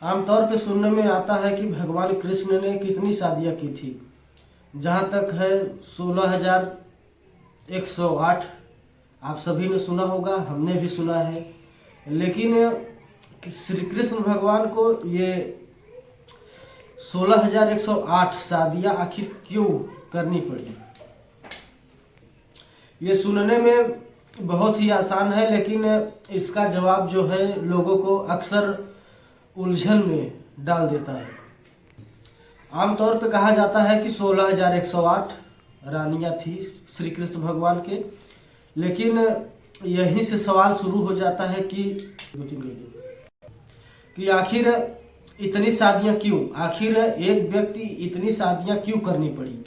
आमतौर पे सुनने में आता है कि भगवान कृष्ण ने कितनी शादियां की थी। जहाँ तक है 16,108। आप सभी ने सुना होगा, हमने भी सुना है। लेकिन श्री कृष्ण भगवान को ये 16,108 शादियां आखिर क्यों करनी पड़ी? ये सुनने में बहुत ही आसान है, लेकिन इसका जवाब जो है लोगों को अक्सर उलझन में डाल देता है। आमतौर पे कहा जाता है कि 16,108 रानियां थी श्री कृष्ण भगवान के, लेकिन यहीं से सवाल शुरू हो जाता है कि आखिर इतनी शादियां क्यों? आखिर एक व्यक्ति इतनी शादियां क्यों करनी पड़ी?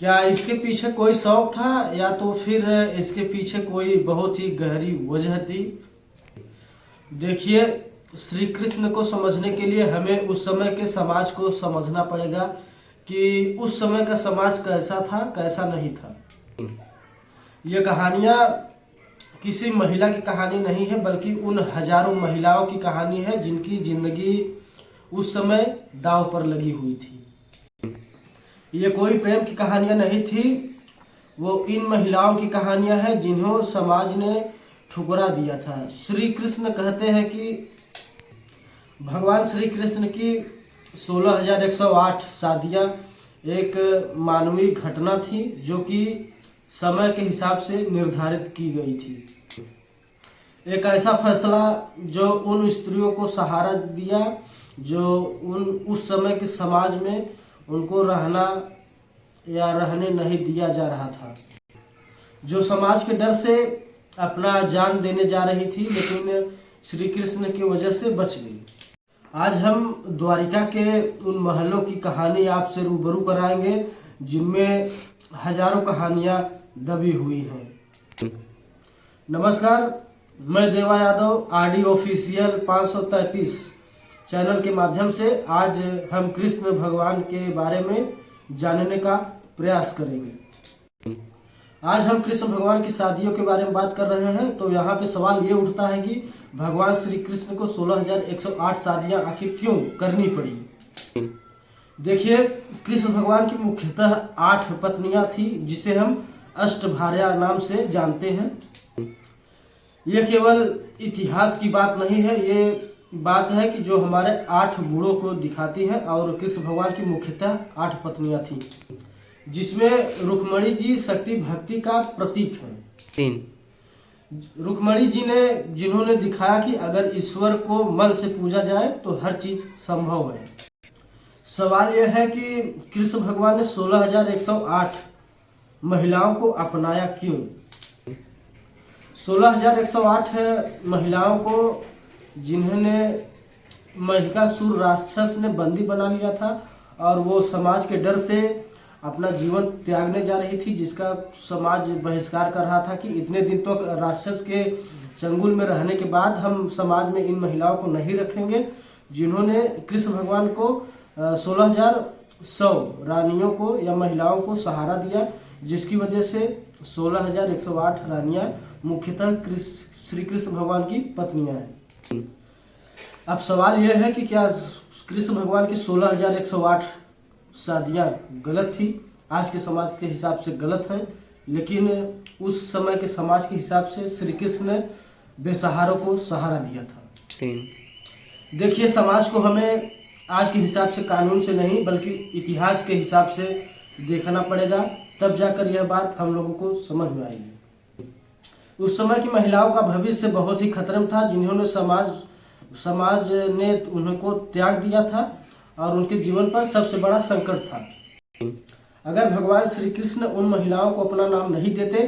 क्या इसके पीछे कोई शौक था या तो फिर इसके पीछे कोई बहुत ही गहरी वजह थी? देखिए, श्री कृष्ण को समझने के लिए हमें उस समय के समाज को समझना पड़ेगा कि उस समय का समाज कैसा था, कैसा नहीं था। ये कहानियां किसी महिला की कहानी नहीं है, बल्कि उन हजारों महिलाओं की कहानी है जिनकी जिंदगी उस समय दांव पर लगी हुई थी। ये कोई प्रेम की कहानियां नहीं थी, वो इन महिलाओं की कहानियां हैं जिन्हों समाज ने ठुकरा दिया था। श्री कृष्ण कहते हैं कि भगवान श्री कृष्ण की 16,108 शादियां एक मानवीय घटना थी जो कि समय के हिसाब से निर्धारित की गई थी। एक ऐसा फैसला जो उन स्त्रियों को सहारा दिया जो उस समय के समाज में उनको रहना या रहने नहीं दिया जा रहा था, जो समाज के डर से अपना जान देने जा रही थी, लेकिन श्री कृष्ण की वजह से बच गई। आज हम द्वारिका के उन महलों की कहानी आपसे रूबरू कराएंगे जिनमें हजारों कहानियां दबी हुई हैं। नमस्कार, मैं देवा यादव आरडी ऑफिशियल 533 चैनल के माध्यम से आज हम कृष्ण भगवान के बारे में जानने का प्रयास करेंगे। आज हम कृष्ण भगवान की शादियों के बारे में बात कर रहे हैं, तो यहाँ पे सवाल ये उठता है कि भगवान श्री कृष्ण को 16,108 शादियां आखिर क्यों करनी पड़ी? देखिए, कृष्ण भगवान की मुख्यतः 8 पत्नियां थी, जिसे हम अष्टभार्या नाम से जानते हैं। ये केवल इतिहास की बात नहीं है, ये बात है कि जो हमारे 8 गुणों को दिखाती है। और कृष्ण भगवान की मुख्यतः 8 पत्नियां थी, जिसमें रुक्मणी जी शक्ति भक्ति का प्रतीक है। रुक्मणी जी ने जिन्होंने दिखाया कि अगर ईश्वर को मन से पूजा जाए तो हर चीज संभव है। सवाल यह है कि कृष्ण भगवान ने 16,108 महिलाओं को अपनाया क्यों? 16,108 महिलाओं को जिन्होंने महिषासुर राक्षस ने बंदी बना लिया था और वो समाज के डर से अपना जीवन त्यागने जा रही थी, जिसका समाज बहिष्कार कर रहा था कि इतने दिन तो राक्षस के चंगुल में रहने के बाद हम समाज में इन महिलाओं को नहीं रखेंगे। जिन्होंने कृष्ण भगवान को 16,100 रानियों को या महिलाओं को सहारा दिया, जिसकी वजह से 16,108 रानियां मुख्यतः श्री कृष्ण भगवान की पत्नियां हैं। अब सवाल यह है कि क्या कृष्ण भगवान की 16,108 शादियां गलत थी? आज के समाज के हिसाब से गलत है, लेकिन उस समय के समाज के हिसाब से श्री कृष्ण ने बेसहारों को सहारा दिया था। देखिए, समाज को हमें आज के हिसाब से कानून से नहीं बल्कि इतिहास के हिसाब से देखना पड़ेगा, तब जाकर यह बात हम लोगों को समझ में आएगी। उस समय की महिलाओं का भविष्य बहुत ही खतरे में था, जिन्होंने समाज ने उनको त्याग दिया था और उनके जीवन पर सबसे बड़ा संकट था। अगर भगवान श्री कृष्ण उन महिलाओं को अपना नाम नहीं देते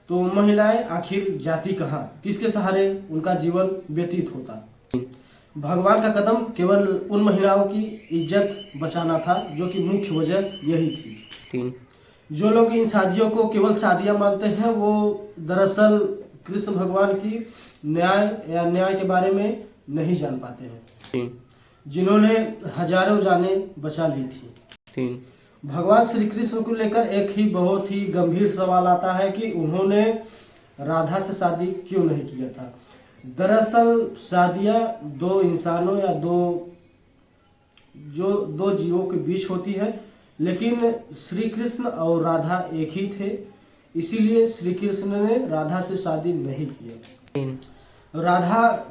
तो महिलाएं आखिर जाती कहाँ, किसके सहारे उनका जीवन व्यतीत होता? भगवान का कदम केवल उन महिलाओं की इज्जत बचाना था, जो कि मुख्य वजह यही थी। जो लोग इन शादियों को केवल शादियां मानते हैं, वो दरअसल कृष्ण भगवान की न्याय के बारे में नहीं जान पाते हैं, जिन्होंने हजारों जानें बचा ली थी। भगवान श्री कृष्ण को लेकर एक ही बहुत ही गंभीर सवाल आता है कि उन्होंने राधा से शादी क्यों नहीं किया था। दरअसल शादियां दो इंसानों या दो जीवों के बीच होती है, लेकिन श्री कृष्ण और राधा एक ही थे, इसीलिए श्री कृष्ण ने राधा से शादी नहीं की। राधा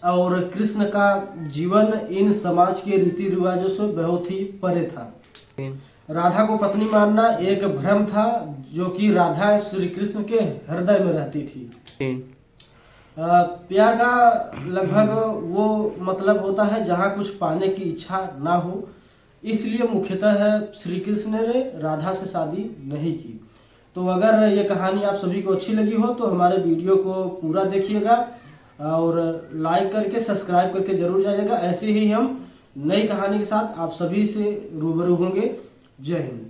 और कृष्ण का जीवन इन समाज के रीति रिवाजों से बहुत ही परे था। राधा को पत्नी मानना एक भ्रम था, जो कि राधा श्री कृष्ण के हृदय में रहती थी। प्यार का लगभग वो मतलब होता है जहाँ कुछ पाने की इच्छा ना हो, इसलिए मुख्यतः श्री कृष्ण ने राधा से शादी नहीं की। तो अगर ये कहानी आप सभी को अच्छी लगी हो तो हमारे वीडियो को पूरा देखिएगा और लाइक करके सब्सक्राइब करके जरूर जाइएगा। ऐसे ही हम नई कहानी के साथ आप सभी से रूबरू होंगे। जय हिंद।